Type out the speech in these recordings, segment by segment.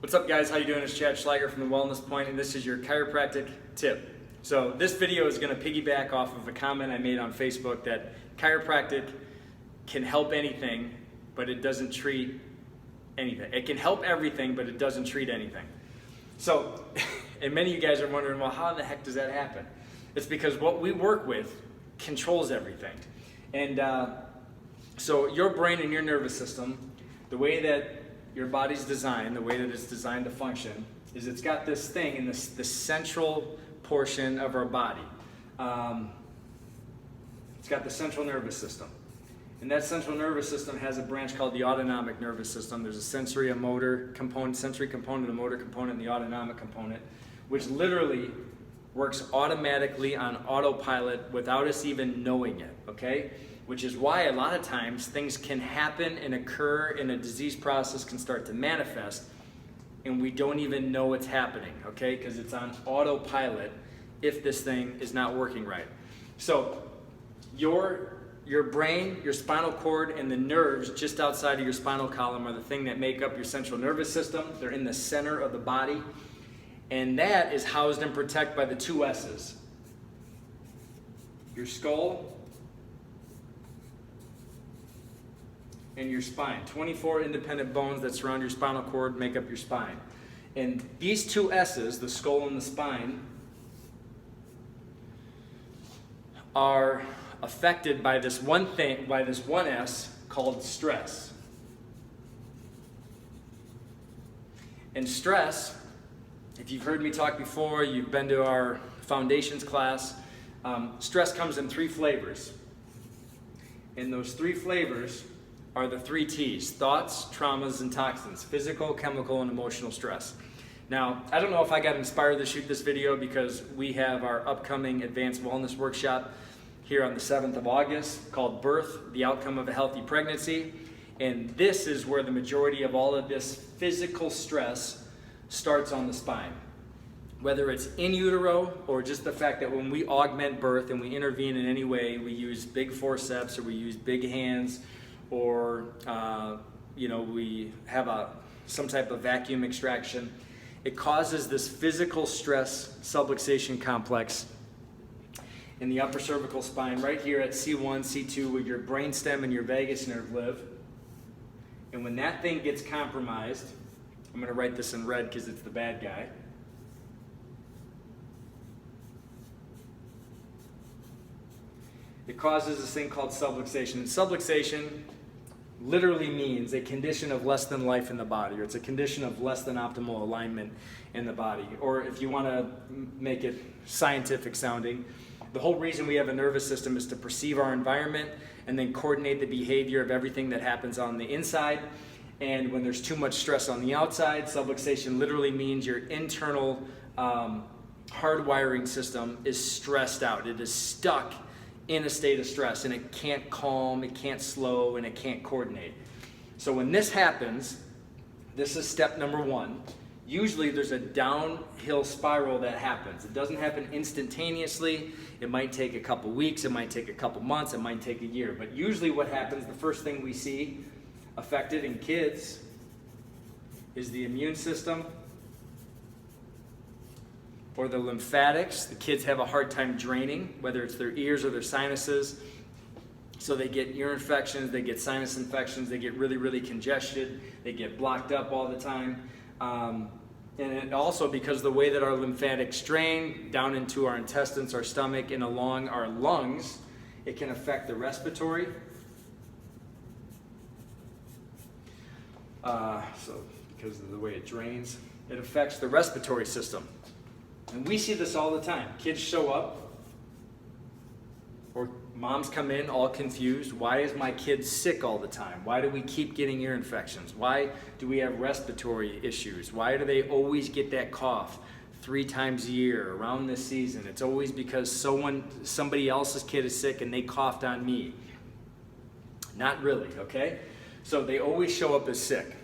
What's up, guys? How you doing? It's Chad Schlager from The Wellness Point, and this is your chiropractic tip. So this video is going to piggyback off of a comment I made on Facebook that chiropractic can help anything, but it doesn't treat anything. It can help everything, but it doesn't treat anything. So, and many of you guys are wondering, well, how the heck does that happen? It's because what we work with controls everything. And so your brain and your nervous system, the way that your body's designed, the way that it's designed to function, is it's got this thing in the central portion of our body. It's got the central nervous system. And that central nervous system has a branch called the autonomic nervous system. There's a sensory and motor component, sensory component, a motor component, and the autonomic component, which literally works automatically on autopilot without us even knowing it, okay? Which is why a lot of times things can happen and occur and a disease process can start to manifest and we don't even know it's happening, okay? Because it's on autopilot if this thing is not working right. So your brain, your spinal cord, and the nerves just outside of your spinal column are the thing that make up your central nervous system. They're in the center of the body, and that is housed and protected by the two S's. Your skull and your spine. 24 independent bones that surround your spinal cord make up your spine. And these two S's, the skull and the spine, are affected by this one thing, by this one S called stress. And stress, if you've heard me talk before, you've been to our foundations class, stress comes in three flavors. And those three flavors are the three T's: thoughts, traumas, and toxins: physical, chemical, and emotional stress. Now, I don't know if I got inspired to shoot this video because we have our upcoming advanced wellness workshop here on the 7th of August called Birth, the Outcome of a Healthy Pregnancy. And this is where the majority of all of this physical stress starts on the spine. Whether it's in utero or just the fact that when we augment birth and we intervene in any way, we use big forceps or we use big hands, or we have some type of vacuum extraction, it causes this physical stress subluxation complex in the upper cervical spine right here at C1, C2, where your brainstem and your vagus nerve live. And when that thing gets compromised, I'm going to write this in red because it's the bad guy. It causes this thing called subluxation. And subluxation literally means a condition of less than life in the body, or it's a condition of less than optimal alignment in the body. Or if you want to make it scientific sounding, the whole reason we have a nervous system is to perceive our environment and then coordinate the behavior of everything that happens on the inside. And when there's too much stress on the outside, subluxation literally means your internal hardwiring system is stressed out. It is stuck in a state of stress, and it can't calm, it can't slow, and it can't coordinate. So when this happens, this is step number one. Usually there's a downhill spiral that happens. It doesn't happen instantaneously. It might take a couple weeks, it might take a couple months, it might take a year. But usually what happens, the first thing we see affected in kids is the immune system or the lymphatics. The kids have a hard time draining, whether it's their ears or their sinuses. So they get ear infections, they get sinus infections, they get really, really congested, they get blocked up all the time. And it also, because the way that our lymphatics drain down into our intestines, our stomach, and along our lungs, it can affect the respiratory. So because of the way it drains, it affects the respiratory system. And we see this all the time. Kids show up, or moms come in all confused. Why is my kid sick all the time? Why do we keep getting ear infections? Why do we have respiratory issues? Why do they always get that cough 3 times a year around this season? It's always because somebody else's kid is sick and they coughed on me. Not really, okay? So they always show up as sick.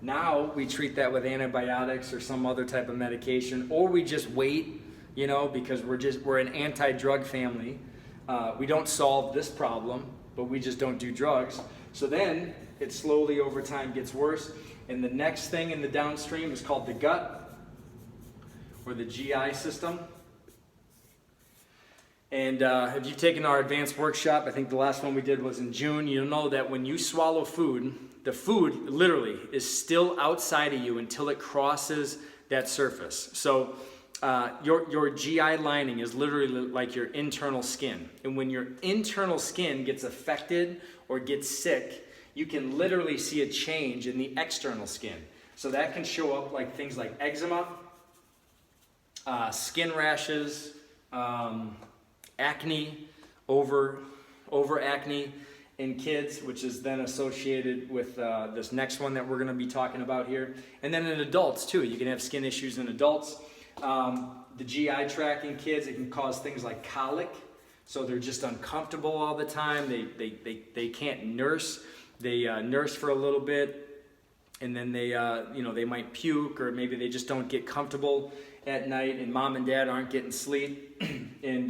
Now we treat that with antibiotics or some other type of medication, or we just wait, because we're an anti-drug family. We don't solve this problem, but we just don't do drugs. So then it slowly over time gets worse. And the next thing in the downstream is called the gut, or the GI system. And if you've taken our advanced workshop, I think the last one we did was in June, you'll know that when you swallow food, the food literally is still outside of you until it crosses that surface. So your GI lining is literally like your internal skin. And when your internal skin gets affected or gets sick, you can literally see a change in the external skin. So that can show up like things like eczema, skin rashes, acne, over acne in kids, which is then associated with this next one that we're going to be talking about here. And then in adults too, you can have skin issues in adults. The GI tract in kids, it can cause things like colic, so they're just uncomfortable all the time. They can't nurse. They nurse for a little bit, and then they they might puke, or maybe they just don't get comfortable at night, and mom and dad aren't getting sleep. And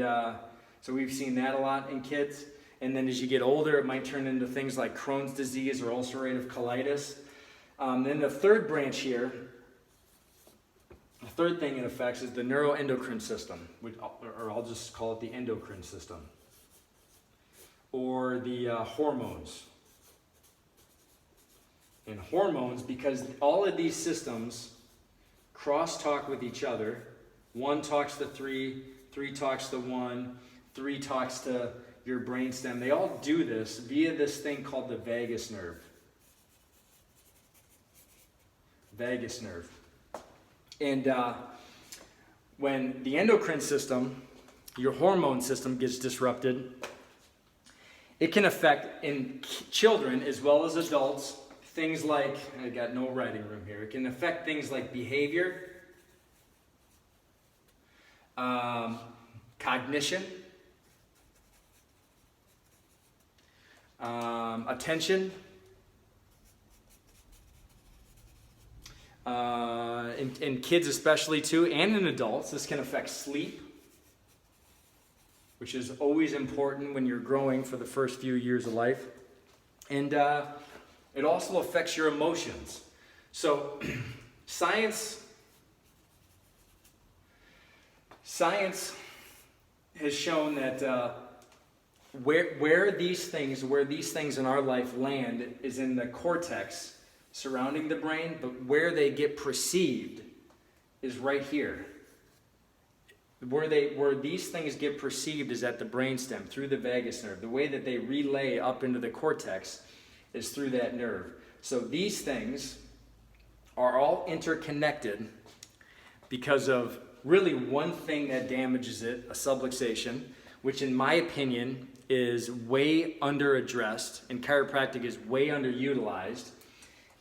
so we've seen that a lot in kids. And then as you get older, it might turn into things like Crohn's disease or ulcerative colitis. Then the third branch here, the third thing it affects is the neuroendocrine system, or I'll just call it the endocrine system, or the hormones. And hormones, because all of these systems cross-talk with each other. One talks to three, three talks to one, three talks to your brainstem. They all do this via this thing called the vagus nerve. Vagus nerve. And when the endocrine system, your hormone system, gets disrupted, it can affect in children as well as adults things like, I got no writing room here, it can affect things like behavior, cognition, attention, in kids especially too, and in adults. This can affect sleep, which is always important when you're growing for the first few years of life. And it also affects your emotions. So science has shown that where these things in our life land is in the cortex surrounding the brain, but where they get perceived is right here. Where these things get perceived is at the brainstem, through the vagus nerve. The way that they relay up into the cortex is through that nerve. So these things are all interconnected because of really one thing that damages it, a subluxation, which in my opinion is way under-addressed, and chiropractic is way underutilized.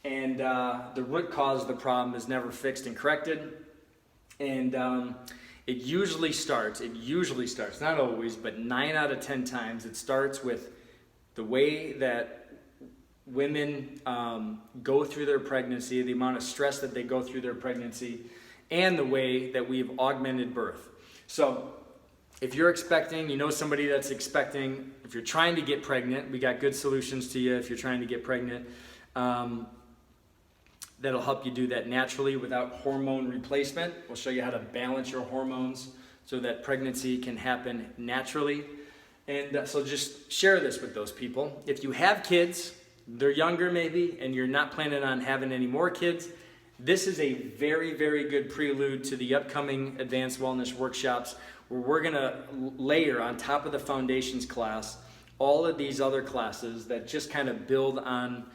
And the root cause of the problem is never fixed and corrected. And it usually starts, not always, but 9 out of 10 times, it starts with the way that women go through their pregnancy, the amount of stress that they go through their pregnancy, and the way that we've augmented birth. So if you're expecting, you know somebody that's expecting, if you're trying to get pregnant, we got good solutions to you if you're trying to get pregnant. That'll help you do that naturally without hormone replacement. We'll show you how to balance your hormones so that pregnancy can happen naturally. And so just share this with those people. If you have kids, they're younger maybe, and you're not planning on having any more kids, this is a very, very good prelude to the upcoming Advanced Wellness Workshops, where we're going to layer on top of the foundations class all of these other classes that just kind of build on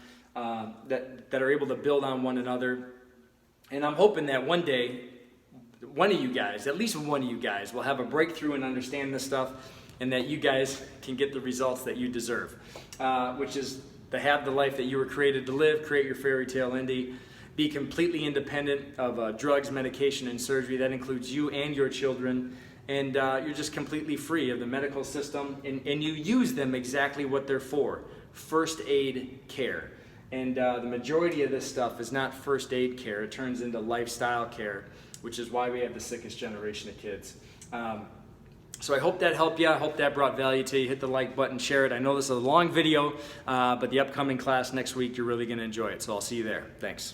that are able to build on one another. And I'm hoping that one day, one of you guys, at least one of you guys, will have a breakthrough and understand this stuff, and that you guys can get the results that you deserve, which is to have the life that you were created to live, create your fairy tale indie, be completely independent of drugs, medication, and surgery. That includes you and your children. And you're just completely free of the medical system, and you use them exactly what they're for, first aid care. And the majority of this stuff is not first aid care. It turns into lifestyle care, which is why we have the sickest generation of kids. So I hope that helped you. I hope that brought value to you. Hit the like button, share it. I know this is a long video, but the upcoming class next week, you're really going to enjoy it. So I'll see you there. Thanks.